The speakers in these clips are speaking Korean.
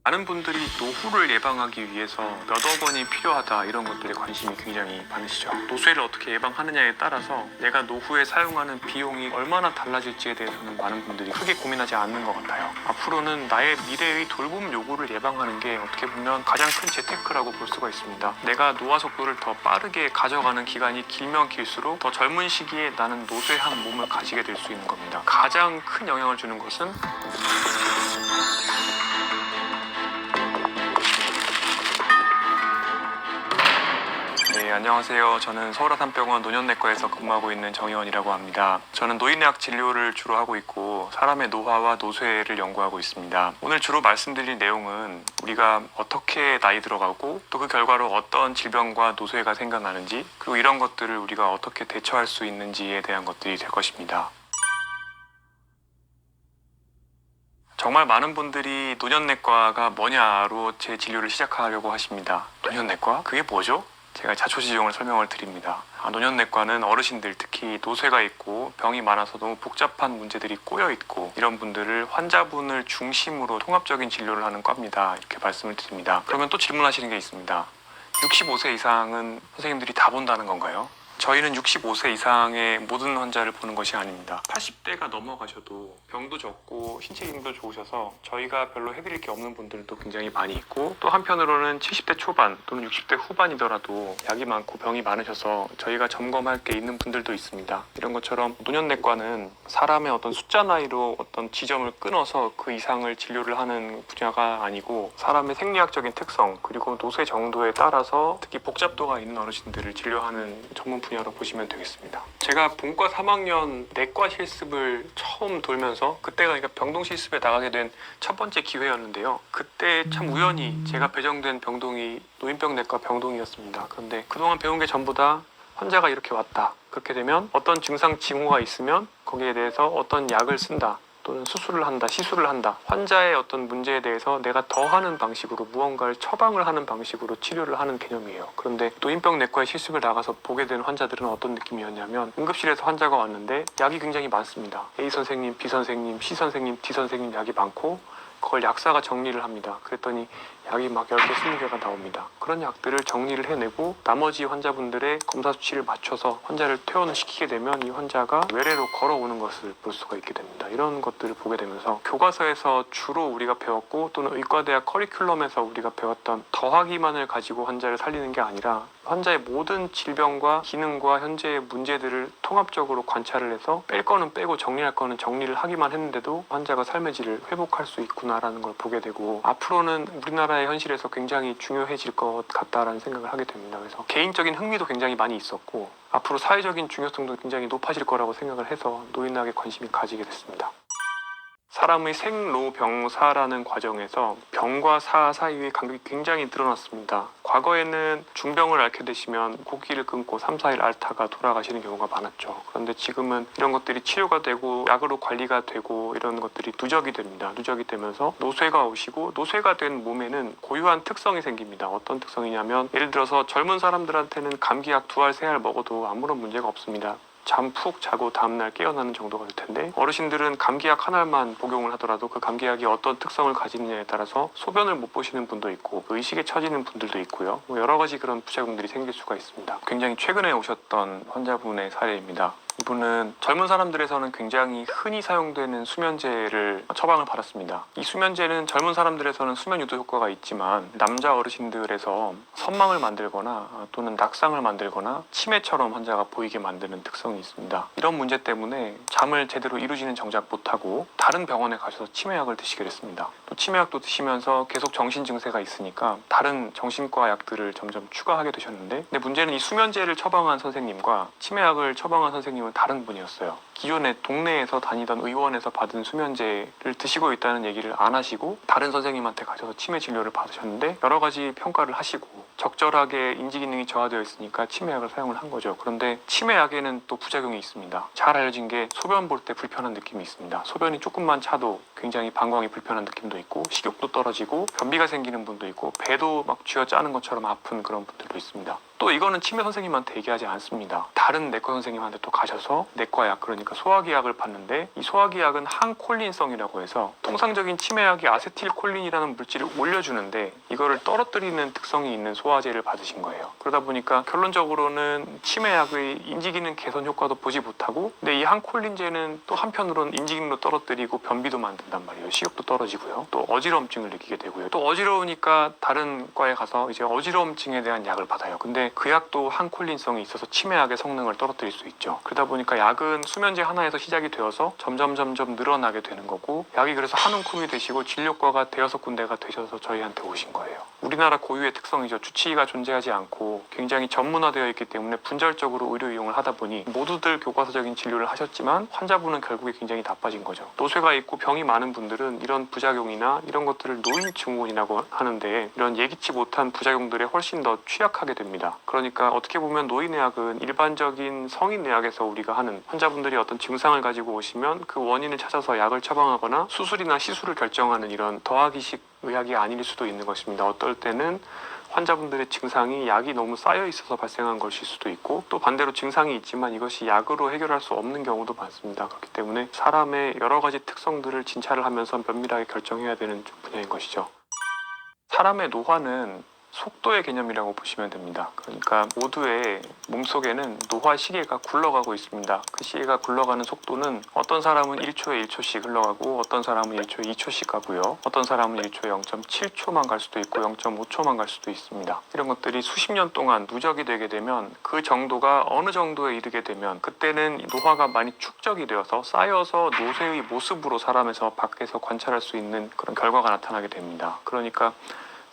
많은 분들이 노후를 예방하기 위해서 몇억 원이 필요하다 이런 것들에 관심이 굉장히 많으시죠. 노쇠를 어떻게 예방하느냐에 따라서 내가 노후에 사용하는 비용이 얼마나 달라질지에 대해서는 많은 분들이 크게 고민하지 않는 것 같아요. 앞으로는 나의 미래의 돌봄 요구를 예방하는 게 어떻게 보면 가장 큰 재테크라고 볼 수가 있습니다. 내가 노화 속도를 더 빠르게 가져가는 기간이 길면 길수록 더 젊은 시기에 나는 노쇠한 몸을 가지게 될 수 있는 겁니다. 가장 큰 영향을 주는 것은 네, 안녕하세요. 저는 서울아산병원 노년내과에서 근무하고 있는 정의원이라고 합니다. 저는 노인의학 진료를 주로 하고 있고 사람의 노화와 노쇠를 연구하고 있습니다. 오늘 주로 말씀드릴 내용은 우리가 어떻게 나이 들어가고 또 그 결과로 어떤 질병과 노쇠가 생겨나는지 그리고 이런 것들을 우리가 어떻게 대처할 수 있는지에 대한 것들이 될 것입니다. 정말 많은 분들이 노년내과가 뭐냐로 제 진료를 시작하려고 하십니다. 노년내과? 그게 뭐죠? 제가 자초지종을 설명을 드립니다. 노년내과는 어르신들, 특히 노쇠가 있고 병이 많아서 너무 복잡한 문제들이 꼬여 있고 이런 분들을 환자분을 중심으로 통합적인 진료를 하는 과입니다. 이렇게 말씀을 드립니다. 그러면 또 질문하시는 게 있습니다. 65세 이상은 선생님들이 다 본다는 건가요? 저희는 65세 이상의 모든 환자를 보는 것이 아닙니다. 80대가 넘어가셔도 병도 적고 신체 기능도 좋으셔서 저희가 별로 해드릴 게 없는 분들도 굉장히 많이 있고 또 한편으로는 70대 초반 또는 60대 후반이더라도 약이 많고 병이 많으셔서 저희가 점검할 게 있는 분들도 있습니다. 이런 것처럼 노년내과는 사람의 어떤 숫자 나이로 어떤 지점을 끊어서 그 이상을 진료를 하는 분야가 아니고 사람의 생리학적인 특성 그리고 노쇠 정도에 따라서 특히 복잡도가 있는 어르신들을 진료하는 전문 분야로 보시면 되겠습니다. 제가 본과 3학년 내과 실습을 처음 돌면서 그때가 그러니까 병동 실습에 나가게 된 첫 번째 기회였는데요. 그때 참 우연히 제가 배정된 병동이 노인병내과 병동이었습니다. 그런데 그동안 배운 게 전부 다 환자가 이렇게 왔다. 그렇게 되면 어떤 증상 징후가 있으면 거기에 대해서 어떤 약을 쓴다. 또는 수술을 한다, 시술을 한다. 환자의 어떤 문제에 대해서 내가 더하는 방식으로 무언가를 처방을 하는 방식으로 치료를 하는 개념이에요. 그런데 노인병내과에 실습을 나가서 보게 된 환자들은 어떤 느낌이었냐면 응급실에서 환자가 왔는데 약이 굉장히 많습니다. A 선생님, B 선생님, C 선생님, D 선생님 약이 많고 그걸 약사가 정리를 합니다. 그랬더니 약이 막 10개, 20개가 나옵니다. 그런 약들을 정리를 해내고 나머지 환자분들의 검사 수치를 맞춰서 환자를 퇴원을 시키게 되면 이 환자가 외래로 걸어오는 것을 볼 수가 있게 됩니다. 이런 것들을 보게 되면서 교과서에서 주로 우리가 배웠고 또는 의과대학 커리큘럼에서 우리가 배웠던 더하기만을 가지고 환자를 살리는 게 아니라 환자의 모든 질병과 기능과 현재의 문제들을 통합적으로 관찰을 해서 뺄 거는 빼고 정리할 거는 정리를 하기만 했는데도 환자가 삶의 질을 회복할 수 있구나라는 걸 보게 되고 앞으로는 우리나라의 현실에서 굉장히 중요해질 것 같다라는 생각을 하게 됩니다. 그래서 개인적인 흥미도 굉장히 많이 있었고 앞으로 사회적인 중요성도 굉장히 높아질 거라고 생각을 해서 노인학에 관심이 가지게 됐습니다. 사람의 생로병사라는 과정에서 병과 사 사이의 간격이 굉장히 늘어났습니다. 과거에는 중병을 앓게 되시면呼吸를 끊고 3, 4일 앓다가 돌아가시는 경우가 많았죠. 그런데 지금은 이런 것들이 치료가 되고 약으로 관리가 되고 이런 것들이 누적이 됩니다. 누적이 되면서 노쇠가 오시고 노쇠가 된 몸에는 고유한 특성이 생깁니다. 어떤 특성이냐면 예를 들어서 젊은 사람들한테는 감기약 2알, 3알 먹어도 아무런 문제가 없습니다. 잠 푹 자고 다음날 깨어나는 정도가 될 텐데 어르신들은 감기약 하나만 복용을 하더라도 그 감기약이 어떤 특성을 가지느냐에 따라서 소변을 못 보시는 분도 있고 의식에 처지는 분들도 있고요. 여러 가지 그런 부작용들이 생길 수가 있습니다. 굉장히 최근에 오셨던 환자분의 사례입니다. 이분은 젊은 사람들에서는 굉장히 흔히 사용되는 수면제를 처방을 받았습니다. 이 수면제는 젊은 사람들에서는 수면 유도 효과가 있지만 남자 어르신들에서 선망을 만들거나 또는 낙상을 만들거나 치매처럼 환자가 보이게 만드는 특성이 있습니다. 이런 문제 때문에 잠을 제대로 이루지는 정작 못하고 다른 병원에 가셔서 치매약을 드시게 됐습니다. 또 치매약도 드시면서 계속 정신 증세가 있으니까 다른 정신과 약들을 점점 추가하게 되셨는데 근데 문제는 이 수면제를 처방한 선생님과 치매약을 처방한 선생님은 다른 분이었어요. 기존에 동네에서 다니던 의원에서 받은 수면제를 드시고 있다는 얘기를 안 하시고 다른 선생님한테 가셔서 치매 진료를 받으셨는데 여러 가지 평가를 하시고 적절하게 인지기능이 저하되어 있으니까 치매약을 사용을 한 거죠. 그런데 치매약에는 또 부작용이 있습니다. 잘 알려진 게 소변 볼 때 불편한 느낌이 있습니다. 소변이 조금만 차도 굉장히 방광이 불편한 느낌도 있고 식욕도 떨어지고 변비가 생기는 분도 있고 배도 막 쥐어짜는 것처럼 아픈 그런 분들도 있습니다. 또 이거는 치매 선생님한테 얘기하지 않습니다. 다른 내과 선생님한테 또 가셔서 내과약, 그러니까 소화기 약을 받는데 이 소화기 약은 항콜린성이라고 해서 통상적인 치매약이 아세틸콜린이라는 물질을 올려주는데 이거를 떨어뜨리는 특성이 있는 소화제를 받으신 거예요. 그러다 보니까 결론적으로는 치매약의 인지기능 개선 효과도 보지 못하고, 근데 이 항콜린제는 또 한편으로는 인지기능도 떨어뜨리고 변비도 만든단 말이에요. 식욕도 떨어지고요. 또 어지러움증을 느끼게 되고요. 또 어지러우니까 다른 과에 가서 이제 어지러움증에 대한 약을 받아요. 근데 그 약도 항콜린성이 있어서 치매약의 성능을 떨어뜨릴 수 있죠. 그러다 보니까 약은 수면제 하나에서 시작이 되어서 점점 늘어나게 되는 거고, 약이 그래서 한 움큼이 되시고 진료과가 대여섯 군데가 되셔서 저희한테 오신 거예요. 우리나라 고유의 특성이죠. 주치의가 존재하지 않고 굉장히 전문화되어 있기 때문에 분절적으로 의료 이용을 하다 보니 모두들 교과서적인 진료를 하셨지만 환자분은 결국에 굉장히 나빠진 거죠. 노쇠가 있고 병이 많은 분들은 이런 부작용이나 이런 것들을 노인 증후군이라고 하는데, 이런 예기치 못한 부작용들에 훨씬 더 취약하게 됩니다. 그러니까 어떻게 보면 노인의학은 일반적인 성인의학에서 우리가 하는, 환자분들이 어떤 증상을 가지고 오시면 그 원인을 찾아서 약을 처방하거나 수술이나 시술을 결정하는 이런 더하기식 의학이 아닐 수도 있는 것입니다. 어떨 때는 환자분들의 증상이 약이 너무 쌓여 있어서 발생한 것일 수도 있고, 또 반대로 증상이 있지만 이것이 약으로 해결할 수 없는 경우도 많습니다. 그렇기 때문에 사람의 여러 가지 특성들을 진찰을 하면서 면밀하게 결정해야 되는 분야인 것이죠. 사람의 노화는 속도의 개념이라고 보시면 됩니다. 그러니까 모두의 몸속에는 노화 시계가 굴러가고 있습니다. 그 시계가 굴러가는 속도는 어떤 사람은 1초에 1초씩 흘러가고, 어떤 사람은 1초에 2초씩 가고요. 어떤 사람은 1초에 0.7초만 갈 수도 있고 0.5초만 갈 수도 있습니다. 이런 것들이 수십 년 동안 누적이 되게 되면, 그 정도가 어느 정도에 이르게 되면 그때는 노화가 많이 축적이 되어서 쌓여서 노쇠의 모습으로 사람에서 밖에서 관찰할 수 있는 그런 결과가 나타나게 됩니다. 그러니까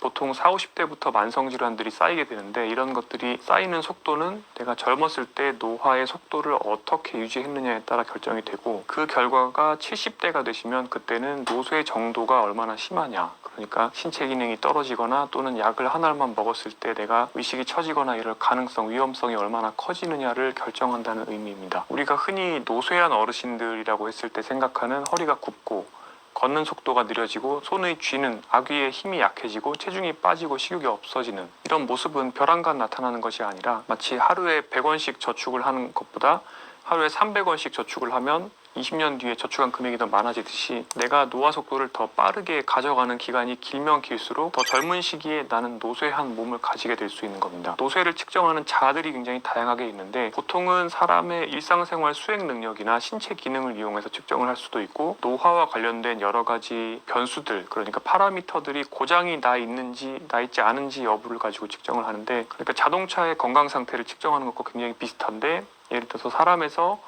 보통 40, 50대부터 만성질환들이 쌓이게 되는데, 이런 것들이 쌓이는 속도는 내가 젊었을 때 노화의 속도를 어떻게 유지했느냐에 따라 결정이 되고, 그 결과가 70대가 되시면 그때는 노쇠 정도가 얼마나 심하냐, 그러니까 신체 기능이 떨어지거나 또는 약을 한 알만 먹었을 때 내가 의식이 처지거나 이럴 가능성, 위험성이 얼마나 커지느냐를 결정한다는 의미입니다. 우리가 흔히 노쇠한 어르신들이라고 했을 때 생각하는 허리가 굽고 걷는 속도가 느려지고 손의 쥐는 아귀의 힘이 약해지고 체중이 빠지고 식욕이 없어지는 이런 모습은 벼랑간 나타나는 것이 아니라, 마치 하루에 100원씩 저축을 하는 것보다 하루에 300원씩 저축을 하면 20년 뒤에 저축한 금액이 더 많아지듯이, 내가 노화 속도를 더 빠르게 가져가는 기간이 길면 길수록 더 젊은 시기에 나는 노쇠한 몸을 가지게 될 수 있는 겁니다. 노쇠를 측정하는 자들이 굉장히 다양하게 있는데, 보통은 사람의 일상생활 수행 능력이나 신체 기능을 이용해서 측정을 할 수도 있고, 노화와 관련된 여러 가지 변수들, 그러니까 파라미터들이 고장이 나 있는지 나 있지 않은지 여부를 가지고 측정을 하는데, 그러니까 자동차의 건강 상태를 측정하는 것과 굉장히 비슷한데, 예를 들어서 사람에서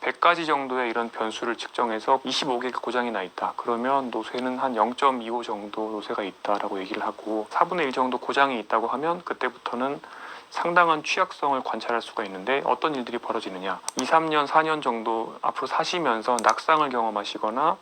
100가지 정도의 이런 변수를 측정해서 25개가 고장이 나 있다. 그러면 노쇠는 한 0.25 정도 노쇠가 있다라고 얘기를 하고, 4분의 1 정도 고장이 있다고 하면 그때부터는 상당한 취약성을 관찰할 수가 있는데, 어떤 일들이 벌어지느냐, 2, 3년, 4년 정도 앞으로 사시면서 낙상을 경험하시거나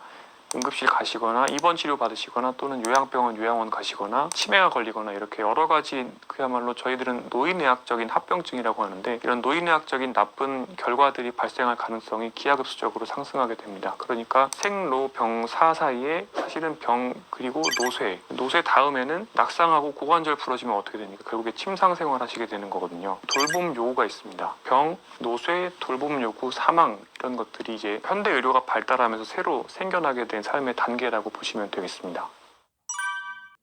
응급실 가시거나 입원 치료 받으시거나 또는 요양병원, 요양원 가시거나 치매가 걸리거나, 이렇게 여러 가지, 그야말로 저희들은 노인의학적인 합병증이라고 하는데, 이런 노인의학적인 나쁜 결과들이 발생할 가능성이 기하급수적으로 상승하게 됩니다. 그러니까 생로병사 사이에 사실은 병 그리고 노쇠 다음에는 낙상하고 고관절 부러지면 어떻게 됩니까? 결국에 침상 생활 하시게 되는 거거든요. 돌봄 요구가 있습니다. 병, 노쇠, 돌봄 요구, 사망, 이런 것들이 이제 현대 의료가 발달하면서 새로 생겨나게 된 삶의 단계라고 보시면 되겠습니다.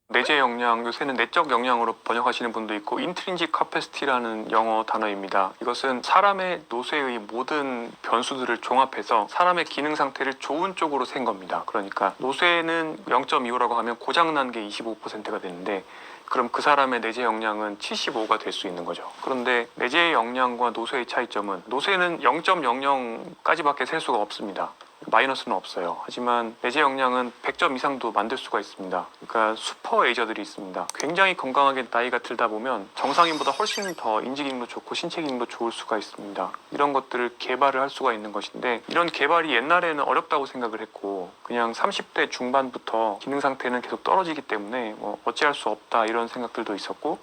내재 역량, 요새는 내적 역량으로 번역하시는 분도 있고, 인트린직 카패시티라는 영어 단어입니다. 이것은 사람의 노쇠의 모든 변수들을 종합해서 사람의 기능 상태를 좋은 쪽으로 센 겁니다. 그러니까 노쇠는 0.25라고 하면 고장난 게 25%가 되는데, 그럼 그 사람의 내재 역량은 75가 될 수 있는 거죠. 그런데 내재 역량과 노쇠의 차이점은, 노쇠는 0.00까지밖에 셀 수가 없습니다. 마이너스는 없어요. 하지만 내재 역량은 100점 이상도 만들 수가 있습니다. 그러니까 슈퍼 에이저들이 있습니다. 굉장히 건강하게 나이가 들다 보면 정상인보다 훨씬 더 인지 기능도 좋고 신체 기능도 좋을 수가 있습니다. 이런 것들을 개발을 할 수가 있는 것인데, 이런 개발이 옛날에는 어렵다고 생각을 했고, 그냥 30대 중반부터 기능 상태는 계속 떨어지기 때문에 어찌할 수 없다, 이런 생각들도 있었고,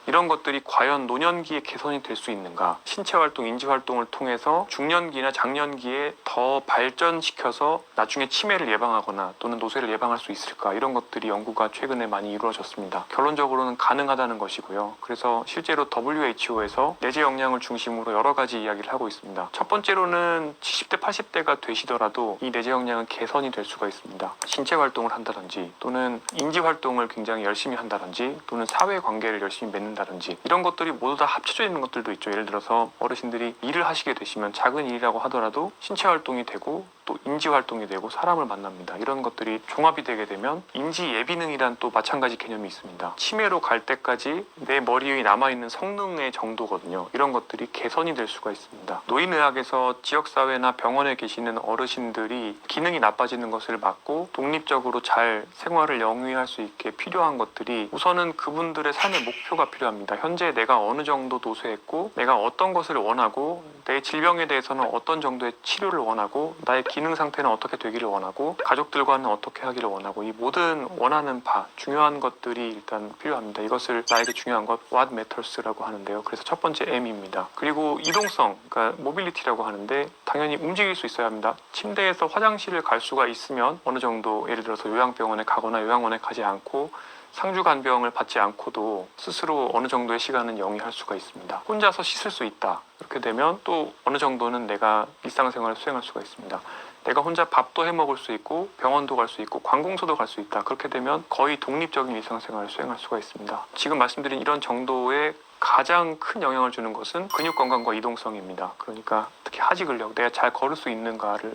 이런 것들이 과연 노년기에 개선이 될 수 있는가, 신체활동, 인지활동을 통해서 중년기나 장년기에 더 발전시켜서 나중에 치매를 예방하거나 또는 노쇠를 예방할 수 있을까, 이런 것들이 연구가 최근에 많이 이루어졌습니다. 결론적으로는 가능하다는 것이고요. 그래서 실제로 WHO에서 내재 역량을 중심으로 여러 가지 이야기를 하고 있습니다. 첫 번째로는 70대, 80대가 되시더라도 이 내재 역량은 개선이 될 수가 있습니다. 신체 활동을 한다든지 또는 인지 활동을 굉장히 열심히 한다든지 또는 사회 관계를 열심히 맺는다든지, 이런 것들이 모두 다 합쳐져 있는 것들도 있죠. 예를 들어서 어르신들이 일을 하시게 되시면 작은 일이라고 하더라도 신체 활동이 되고 또 인지 활동이 되고 사람을 만납니다. 이런 것들이 종합이 되게 되면 인지 예비능이란 또 마찬가지 개념이 있습니다. 치매로 갈 때까지 내 머리에 남아있는 성능의 정도거든요. 이런 것들이 개선이 될 수가 있습니다. 노인의학에서 지역사회나 병원에 계시는 어르신들이 기능이 나빠지는 것을 막고 독립적으로 잘 생활을 영위할 수 있게 필요한 것들이, 우선은 그분들의 삶의 목표가 필요합니다. 현재 내가 어느 정도 노쇠했고 내가 어떤 것을 원하고 내 질병에 대해서는 어떤 정도의 치료를 원하고 나의 기능 상태는 어떻게 되기를 원하고 가족들과는 어떻게 하기를 원하고, 이 모든 원하는 바, 중요한 것들이 일단 필요합니다. 이것을 나에게 중요한 것, what matters라고 하는데요. 그래서 첫 번째 M입니다. 그리고 이동성, 그러니까 모빌리티라고 하는데 당연히 움직일 수 있어야 합니다. 침대에서 화장실을 갈 수가 있으면 어느 정도, 예를 들어서 요양병원에 가거나 요양원에 가지 않고 상주간병을 받지 않고도 스스로 어느 정도의 시간은 영위할 수가 있습니다. 혼자서 씻을 수 있다. 이렇게 되면 또 어느 정도는 내가 일상생활을 수행할 수가 있습니다. 내가 혼자 밥도 해 먹을 수 있고 병원도 갈 수 있고 관공서도 갈 수 있다. 그렇게 되면 거의 독립적인 일상생활을 수행할 수가 있습니다. 지금 말씀드린 이런 정도의 가장 큰 영향을 주는 것은 근육 건강과 이동성입니다. 그러니까 특히 하지 근력, 내가 잘 걸을 수 있는가를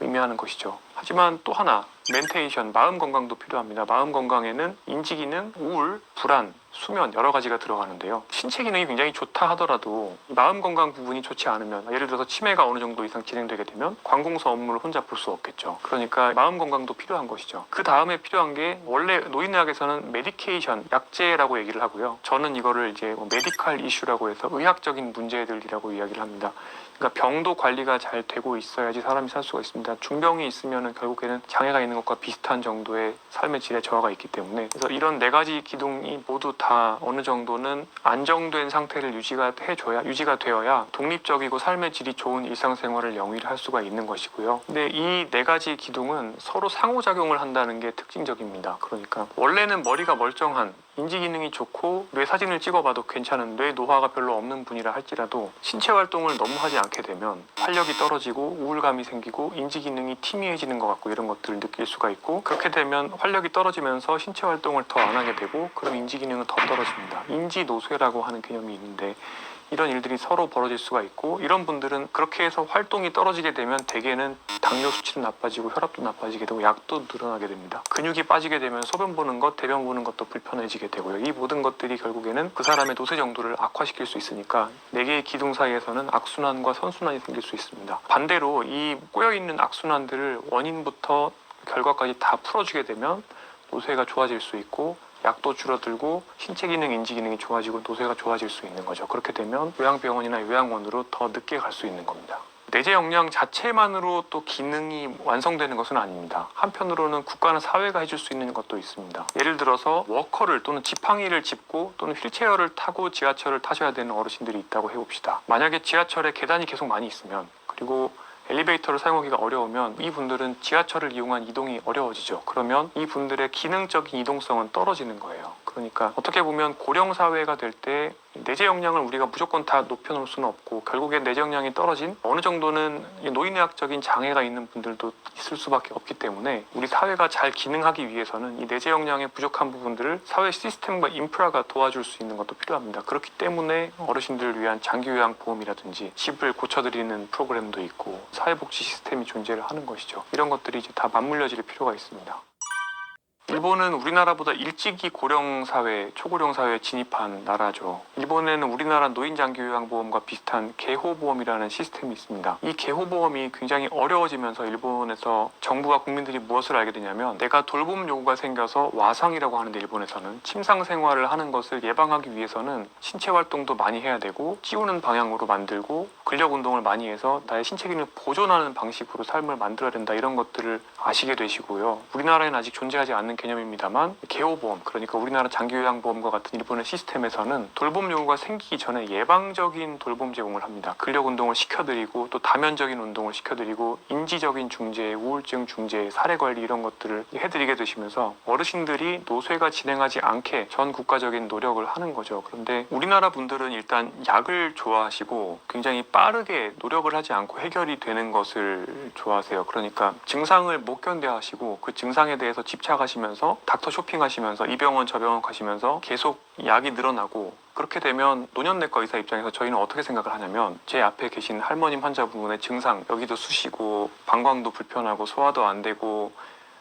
의미하는 것이죠. 하지만 또 하나, 멘테이션, 마음 건강도 필요합니다. 마음 건강에는 인지 기능, 우울, 불안, 수면, 여러 가지가 들어가는데요. 신체 기능이 굉장히 좋다 하더라도 마음 건강 부분이 좋지 않으면, 예를 들어서 치매가 어느 정도 이상 진행되게 되면 관공서 업무를 혼자 볼 수 없겠죠. 그러니까 마음 건강도 필요한 것이죠. 그 다음에 필요한 게, 원래 노인의학에서는 메디케이션, 약제라고 얘기를 하고요. 저는 이거를 이제 메디컬 이슈라고 해서 의학적인 문제들이라고 이야기를 합니다. 그러니까 병도 관리가 잘 되고 있어야지 사람이 살 수가 있습니다. 중병이 있으면 결국에는 장애가 있는 것과 비슷한 정도의 삶의 질의 저하가 있기 때문에, 그래서 이런 네 가지 기둥이 모두 다 어느 정도는 안정된 상태를 유지가 되어야 독립적이고 삶의 질이 좋은 일상생활을 영위를 할 수가 있는 것이고요. 근데 이 네 가지 기둥은 서로 상호작용을 한다는 게 특징적입니다. 그러니까 원래는 머리가 멀쩡한, 인지 기능이 좋고 뇌 사진을 찍어봐도 괜찮은, 뇌 노화가 별로 없는 분이라 할지라도 신체 활동을 너무 하지 않게 되면 활력이 떨어지고 우울감이 생기고 인지 기능이 희미해지는 것 같고, 이런 것들을 느낄 수가 있고, 그렇게 되면 활력이 떨어지면서 신체 활동을 더 안 하게 되고, 그럼 인지 기능은 더 떨어집니다. 인지 노쇠라고 하는 개념이 있는데, 이런 일들이 서로 벌어질 수가 있고, 이런 분들은 그렇게 해서 활동이 떨어지게 되면 대개는 당뇨 수치도 나빠지고 혈압도 나빠지게 되고 약도 늘어나게 됩니다. 근육이 빠지게 되면 소변 보는 것, 대변 보는 것도 불편해지게 되고요. 이 모든 것들이 결국에는 그 사람의 노쇠 정도를 악화시킬 수 있으니까 네 개의 기둥 사이에서는 악순환과 선순환이 생길 수 있습니다. 반대로 이 꼬여있는 악순환들을 원인부터 결과까지 다 풀어주게 되면 노쇠가 좋아질 수 있고, 약도 줄어들고 신체 기능, 인지 기능이 좋아지고 노쇠가 좋아질 수 있는 거죠. 그렇게 되면 요양병원이나 요양원으로 더 늦게 갈 수 있는 겁니다. 내재 역량 자체만으로 또 기능이 완성되는 것은 아닙니다. 한편으로는 국가나 사회가 해줄 수 있는 것도 있습니다. 예를 들어서 워커를 또는 지팡이를 짚고 또는 휠체어를 타고 지하철을 타셔야 되는 어르신들이 있다고 해봅시다. 만약에 지하철에 계단이 계속 많이 있으면, 그리고 엘리베이터를 사용하기가 어려우면 이분들은 지하철을 이용한 이동이 어려워지죠. 그러면 이분들의 기능적인 이동성은 떨어지는 거예요. 그러니까 어떻게 보면 고령사회가 될 때 내재 역량을 우리가 무조건 다 높여놓을 수는 없고, 결국엔 내재 역량이 떨어진, 어느 정도는 노인의학적인 장애가 있는 분들도 있을 수밖에 없기 때문에 우리 사회가 잘 기능하기 위해서는 이 내재 역량의 부족한 부분들을 사회 시스템과 인프라가 도와줄 수 있는 것도 필요합니다. 그렇기 때문에 어르신들을 위한 장기요양보험이라든지 집을 고쳐드리는 프로그램도 있고 사회복지 시스템이 존재를 하는 것이죠. 이런 것들이 이제 다 맞물려질 필요가 있습니다. 일본은 우리나라보다 일찍이 고령사회, 초고령사회에 진입한 나라죠. 일본에는 우리나라 노인장기요양보험과 비슷한 개호보험이라는 시스템이 있습니다. 이 개호보험이 굉장히 어려워지면서 일본에서 정부와 국민들이 무엇을 알게 되냐면, 내가 돌봄 요구가 생겨서 와상이라고 하는데, 일본에서는 침상 생활을 하는 것을 예방하기 위해서는 신체 활동도 많이 해야 되고 찌우는 방향으로 만들고 근력 운동을 많이 해서 나의 신체 기능을 보존하는 방식으로 삶을 만들어야 된다, 이런 것들을 아시게 되시고요. 우리나라에는 아직 존재하지 않는 개념입니다만 개호보험, 그러니까 우리나라 장기요양보험과 같은 일본의 시스템에서는 돌봄 요구가 생기기 전에 예방적인 돌봄 제공을 합니다. 근력 운동을 시켜드리고 또 다면적인 운동을 시켜드리고 인지적인 중재, 우울증 중재, 사례 관리 이런 것들을 해드리게 되시면서 어르신들이 노쇠가 진행하지 않게 전 국가적인 노력을 하는 거죠. 그런데 우리나라 분들은 일단 약을 좋아하시고 굉장히 빠르게 노력을 하지 않고 해결이 되는 것을 좋아하세요. 그러니까 증상을 못 견뎌하시고 그 증상에 대해서 집착하시면서 닥터 쇼핑하시면서 이 병원 저 병원 가시면서 계속 약이 늘어나고, 그렇게 되면 노년내과 의사 입장에서 저희는 어떻게 생각을 하냐면 제 앞에 계신 할머님 환자분의 증상, 여기도 쑤시고 방광도 불편하고 소화도 안 되고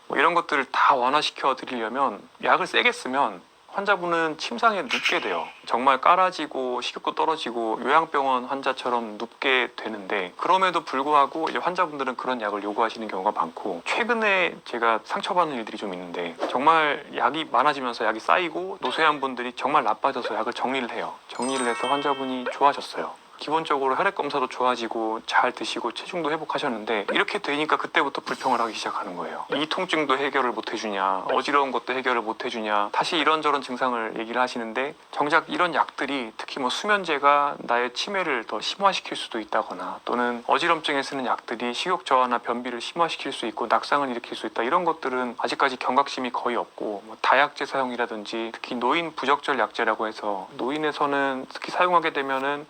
뭐 이런 것들을 다 완화시켜 드리려면 약을 세게 쓰면 환자분은 침상에 눕게 돼요. 정말 깔아지고 식욕도 떨어지고 요양병원 환자처럼 눕게 되는데, 그럼에도 불구하고 이제 환자분들은 그런 약을 요구하시는 경우가 많고, 최근에 제가 상처받는 일들이 좀 있는데 정말 약이 많아지면서 약이 쌓이고 노쇠한 분들이 정말 나빠져서 약을 정리를 해요. 정리를 해서 환자분이 좋아졌어요. 기본적으로 혈액 검사도 좋아지고 잘 드시고 체중도 회복하셨는데, 이렇게 되니까 그때부터 불평을 하기 시작하는 거예요. 이 통증도 해결을 못 해주냐, 어지러운 것도 해결을 못 해주냐, 다시 이런저런 증상을 얘기를 하시는데, 정작 이런 약들이 특히 뭐 수면제가 나의 치매를 더 심화시킬 수도 있다거나, 또는 어지럼증에 쓰는 약들이 식욕 저하나 변비를 심화시킬 수 있고 낙상을 일으킬 수 있다, 이런 것들은 아직까지 경각심이 거의 없고, 뭐 다약제 사용이라든지 특히 노인 부적절 약제라고 해서 노인에서는 특히 사용하게 되면은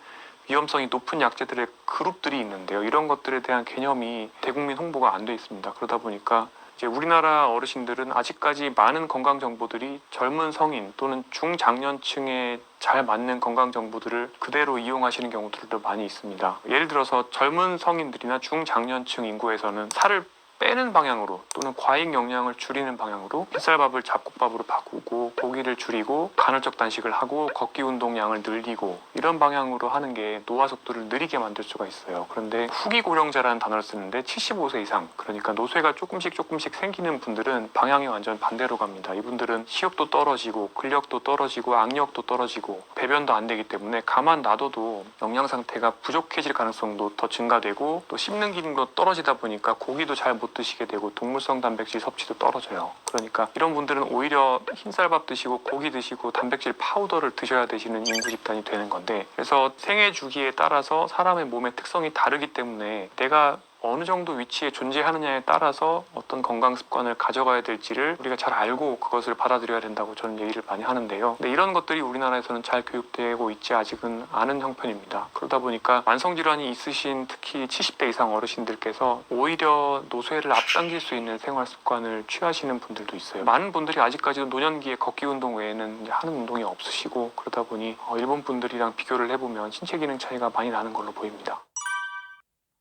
위험성이 높은 약제들의 그룹들이 있는데요. 이런 것들에 대한 개념이 대국민 홍보가 안 돼 있습니다. 그러다 보니까 이제 우리나라 어르신들은 아직까지 많은 건강 정보들이 젊은 성인 또는 중장년층에 잘 맞는 건강 정보들을 그대로 이용하시는 경우들도 많이 있습니다. 예를 들어서 젊은 성인들이나 중장년층 인구에서는 살을 빼는 방향으로 또는 과잉 영양을 줄이는 방향으로 흰쌀밥을 잡곡밥으로 바꾸고 고기를 줄이고 간헐적 단식을 하고 걷기 운동량을 늘리고, 이런 방향으로 하는 게 노화 속도를 느리게 만들 수가 있어요. 그런데 후기 고령자라는 단어를 쓰는데 75세 이상, 그러니까 노쇠가 조금씩 생기는 분들은 방향이 완전 반대로 갑니다. 이분들은 시력도 떨어지고 근력도 떨어지고 악력도 떨어지고 배변도 안 되기 때문에 가만 놔둬도 영양 상태가 부족해질 가능성도 더 증가되고, 또 씹는 기능도 떨어지다 보니까 고기도 잘 못 드시게 되고 동물성 단백질 섭취도 떨어져요. 그러니까 이런 분들은 오히려 흰쌀밥 드시고 고기 드시고 단백질 파우더를 드셔야 되시는 인구 집단이 되는 건데, 그래서 생애 주기에 따라서 사람의 몸의 특성이 다르기 때문에 내가 어느 정도 위치에 존재하느냐에 따라서 어떤 건강 습관을 가져가야 될지를 우리가 잘 알고 그것을 받아들여야 된다고 저는 얘기를 많이 하는데요. 근데 이런 것들이 우리나라에서는 잘 교육되고 있지 아직은 않은 형편입니다. 그러다 보니까 만성질환이 있으신 특히 70대 이상 어르신들께서 오히려 노쇠를 앞당길 수 있는 생활 습관을 취하시는 분들도 있어요. 많은 분들이 아직까지도 노년기에 걷기 운동 외에는 하는 운동이 없으시고, 그러다 보니 일본 분들이랑 비교를 해보면 신체 기능 차이가 많이 나는 걸로 보입니다.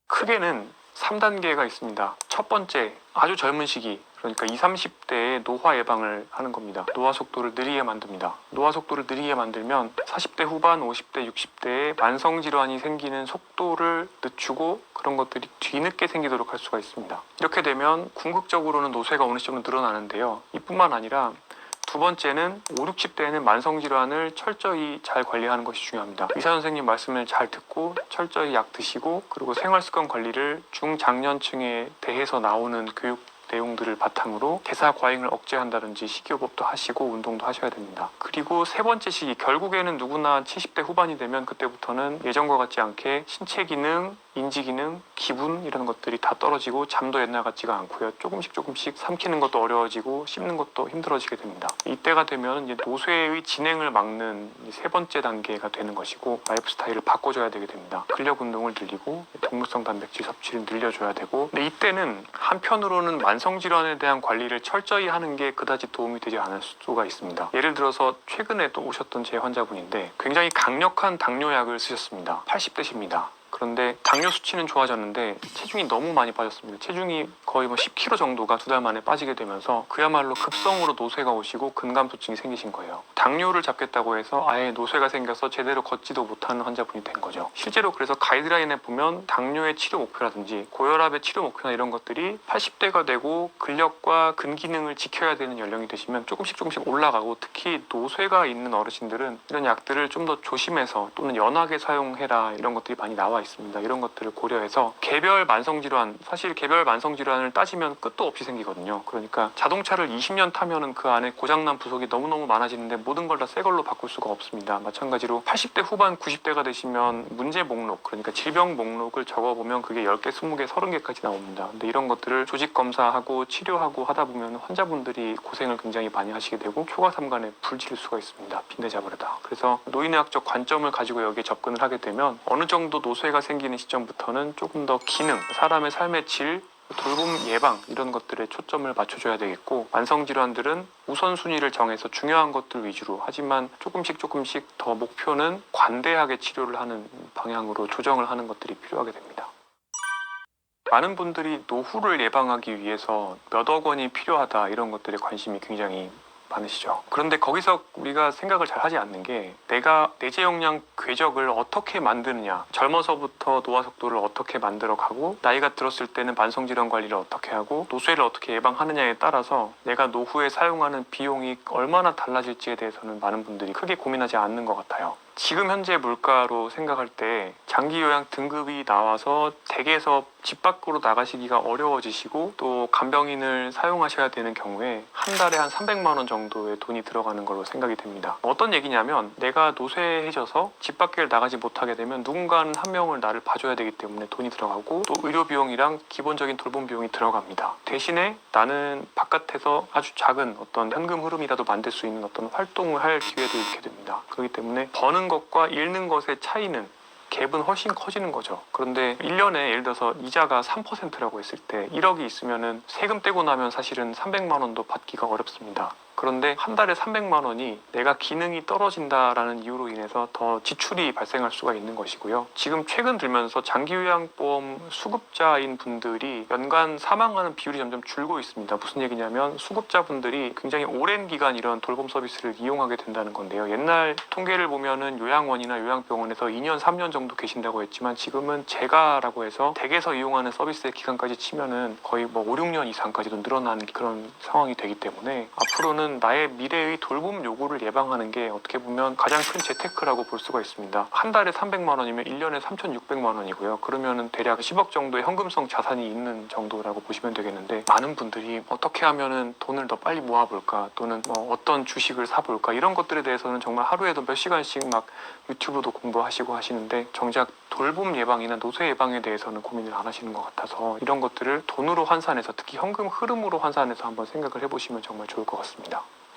크게는 3단계가 있습니다. 첫 번째, 아주 젊은 시기, 그러니까 20, 30대에 노화 예방을 하는 겁니다. 노화 속도를 느리게 만듭니다. 노화 속도를 느리게 만들면 40대 후반, 50대, 60대에 만성질환이 생기는 속도를 늦추고 그런 것들이 뒤늦게 생기도록 할 수가 있습니다. 이렇게 되면 궁극적으로는 노쇠가 어느 정도 늘어나는데요. 이뿐만 아니라 두 번째는 5, 60대에는 만성질환을 철저히 잘 관리하는 것이 중요합니다. 의사 선생님 말씀을 잘 듣고 철저히 약 드시고, 그리고 생활습관 관리를 중장년층에 대해서 나오는 교육 내용들을 바탕으로 대사 과잉을 억제한다든지 식이요법도 하시고 운동도 하셔야 됩니다. 그리고 세 번째 시기, 결국에는 누구나 70대 후반이 되면 그때부터는 예전과 같지 않게 신체 기능, 인지 기능, 기분 이런 것들이 다 떨어지고 잠도 옛날 같지가 않고요. 조금씩 삼키는 것도 어려워지고 씹는 것도 힘들어지게 됩니다. 이때가 되면 이제 노쇠의 진행을 막는 세 번째 단계가 되는 것이고, 라이프 스타일을 바꿔줘야 되게 됩니다. 근력 운동을 늘리고 동물성 단백질 섭취를 늘려줘야 되고, 근데 이때는 한편으로는 만성질환에 대한 관리를 철저히 하는 게 그다지 도움이 되지 않을 수가 있습니다. 예를 들어서 최근에 또 오셨던 제 환자분인데 굉장히 강력한 당뇨약을 쓰셨습니다. 80대십니다. 그런데 당뇨 수치는 좋아졌는데 체중이 너무 많이 빠졌습니다. 체중이 거의 10kg 정도가 2달 만에 빠지게 되면서 그야말로 급성으로 노쇠가 오시고 근감소증이 생기신 거예요. 당뇨를 잡겠다고 해서 아예 노쇠가 생겨서 제대로 걷지도 못하는 환자분이 된 거죠. 실제로 그래서 가이드라인에 보면 당뇨의 치료 목표라든지 고혈압의 치료 목표나 이런 것들이 80대가 되고 근력과 근기능을 지켜야 되는 연령이 되시면 조금씩 올라가고, 특히 노쇠가 있는 어르신들은 이런 약들을 좀 더 조심해서 또는 연하게 사용해라 이런 것들이 많이 나와 있습니다. 이런 것들을 고려해서 개별 만성질환, 사실 개별 만성질환을 따지면 끝도 없이 생기거든요. 그러니까 자동차를 20년 타면은 그 안에 고장난 부속이 너무너무 많아지는데 모든 걸 다 새 걸로 바꿀 수가 없습니다. 마찬가지로 80대 후반 90대가 되시면 문제 목록, 그러니까 질병 목록을 적어보면 그게 10개, 20개, 30개까지 나옵니다. 근데 이런 것들을 조직 검사하고 치료하고 하다 보면 환자분들이 고생을 굉장히 많이 하시게 되고 초과삼간에 불질 수가 있습니다. 빈대 잡으려다. 그래서 노인의학적 관점을 가지고 여기에 접근을 하게 되면 어느 정도 노쇠가 생기는 시점부터는 조금 더 기능, 사람의 삶의 질, 돌봄 예방 이런 것들에 초점을 맞춰줘야 되겠고, 만성질환들은 우선순위를 정해서 중요한 것들 위주로, 하지만 조금씩 더 목표는 관대하게 치료를 하는 방향으로 조정을 하는 것들이 필요하게 됩니다. 많은 분들이 노후를 예방하기 위해서 몇 억 원이 필요하다 이런 것들에 관심이 굉장히 많으시죠. 그런데 거기서 우리가 생각을 잘 하지 않는 게, 내가 내재 역량 궤적을 어떻게 만드느냐, 젊어서부터 노화 속도를 어떻게 만들어 가고 나이가 들었을 때는 만성질환 관리를 어떻게 하고 노쇠를 어떻게 예방하느냐에 따라서 내가 노후에 사용하는 비용이 얼마나 달라질지에 대해서는 많은 분들이 크게 고민하지 않는 것 같아요. 지금 현재 물가로 생각할 때 장기 요양 등급이 나와서 댁에서 집 밖으로 나가시기가 어려워지시고 또 간병인을 사용하셔야 되는 경우에 한 달에 한 300만 원 정도의 돈이 들어가는 걸로 생각이 됩니다. 어떤 얘기냐면, 내가 노쇠해져서 집 밖을 나가지 못하게 되면 누군가는 한 명을 나를 봐줘야 되기 때문에 돈이 들어가고, 또 의료 비용이랑 기본적인 돌봄 비용이 들어갑니다. 대신에 나는 바깥에서 아주 작은 어떤 현금 흐름이라도 만들 수 있는 어떤 활동을 할 기회도 있게 됩니다. 그렇기 때문에 버는 것과 잃는 것의 차이는, 갭은 훨씬 커지는 거죠. 그런데 1년에 예를 들어서 이자가 3%라고 했을 때 1억이 있으면은 세금 떼고 나면 사실은 300만 원도 받기가 어렵습니다. 그런데 한 달에 300만 원이 내가 기능이 떨어진다라는 이유로 인해서 더 지출이 발생할 수가 있는 것이고요. 지금 최근 들면서 장기요양보험 수급자인 분들이 연간 사망하는 비율이 점점 줄고 있습니다. 무슨 얘기냐면, 수급자분들이 굉장히 오랜 기간 이런 돌봄 서비스를 이용하게 된다는 건데요. 옛날 통계를 보면은 요양원이나 요양병원에서 2년, 3년 정도 계신다고 했지만, 지금은 재가라고 해서 댁에서 이용하는 서비스의 기간까지 치면은 거의 5, 6년 이상까지도 늘어나는 그런 상황이 되기 때문에, 앞으로는 나의 미래의 돌봄 요구를 예방하는 게 어떻게 보면 가장 큰 재테크라고 볼 수가 있습니다. 한 달에 300만 원이면 1년에 3,600만 원이고요. 그러면은 대략 10억 정도의 현금성 자산이 있는 정도라고 보시면 되겠는데, 많은 분들이 어떻게 하면은 돈을 더 빨리 모아볼까, 또는 어떤 주식을 사볼까, 이런 것들에 대해서는 정말 하루에도 몇 시간씩 막 유튜브도 공부하시고 하시는데, 정작 돌봄 예방이나 노쇠 예방에 대해서는 고민을 안 하시는 것 같아서, 이런 것들을 돈으로 환산해서, 특히 현금 흐름으로 환산해서 한번 생각을 해보시면 정말 좋을 것 같습니다.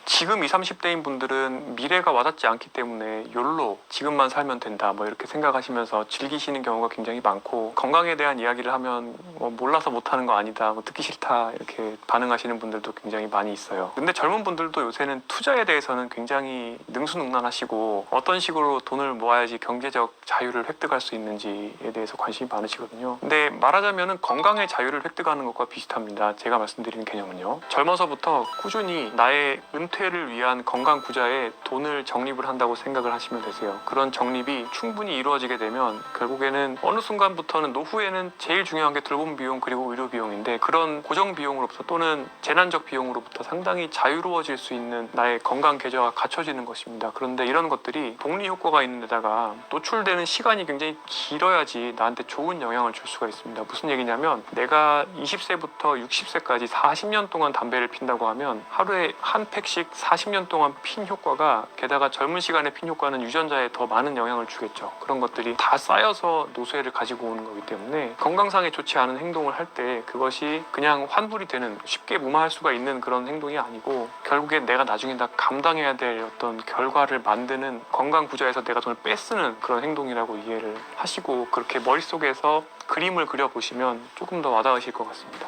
지금 20, 30대인 분들은 미래가 와닿지 않기 때문에 욜로, 지금만 살면 된다 이렇게 생각하시면서 즐기시는 경우가 굉장히 많고, 건강에 대한 이야기를 하면 몰라서 못하는 거 아니다, 듣기 싫다 이렇게 반응하시는 분들도 굉장히 많이 있어요. 근데 젊은 분들도 요새는 투자에 대해서는 굉장히 능수능란하시고, 어떤 식으로 돈을 모아야지 경제적 자유를 획득할 수 있는지에 대해서 관심이 많으시거든요. 근데 말하자면 건강의 자유를 획득하는 것과 비슷합니다. 제가 말씀드리는 개념은요, 젊어서부터 꾸준히 나의 은퇴를 위한 건강 구자에 돈을 적립을 한다고 생각을 하시면 되세요. 그런 적립이 충분히 이루어지게 되면 결국에는 어느 순간부터는, 노후에는 제일 중요한 게 돌봄 비용 그리고 의료 비용인데, 그런 고정 비용으로부터 또는 재난적 비용으로부터 상당히 자유로워질 수 있는 나의 건강 계좌가 갖춰지는 것입니다. 그런데 이런 것들이 복리 효과가 있는 데다가 노출되는 시간이 굉장히 길어야지 나한테 좋은 영향을 줄 수가 있습니다. 무슨 얘기냐면, 내가 20세부터 60세까지 40년 동안 담배를 핀다고 하면 하루에 한 팩씩 40년 동안 핀 효과가, 게다가 젊은 시간에 핀 효과는 유전자에 더 많은 영향을 주겠죠. 그런 것들이 다 쌓여서 노쇠를 가지고 오는 거기 때문에, 건강상에 좋지 않은 행동을 할 때 그것이 그냥 환불이 되는, 쉽게 무마할 수가 있는 그런 행동이 아니고, 결국에 내가 나중에 다 감당해야 될 어떤 결과를 만드는, 건강 구자에서 내가 돈을 뺏쓰는 그런 행동이라고 이해를 하시고, 그렇게 머릿속에서 그림을 그려보시면 조금 더 와닿으실 것 같습니다.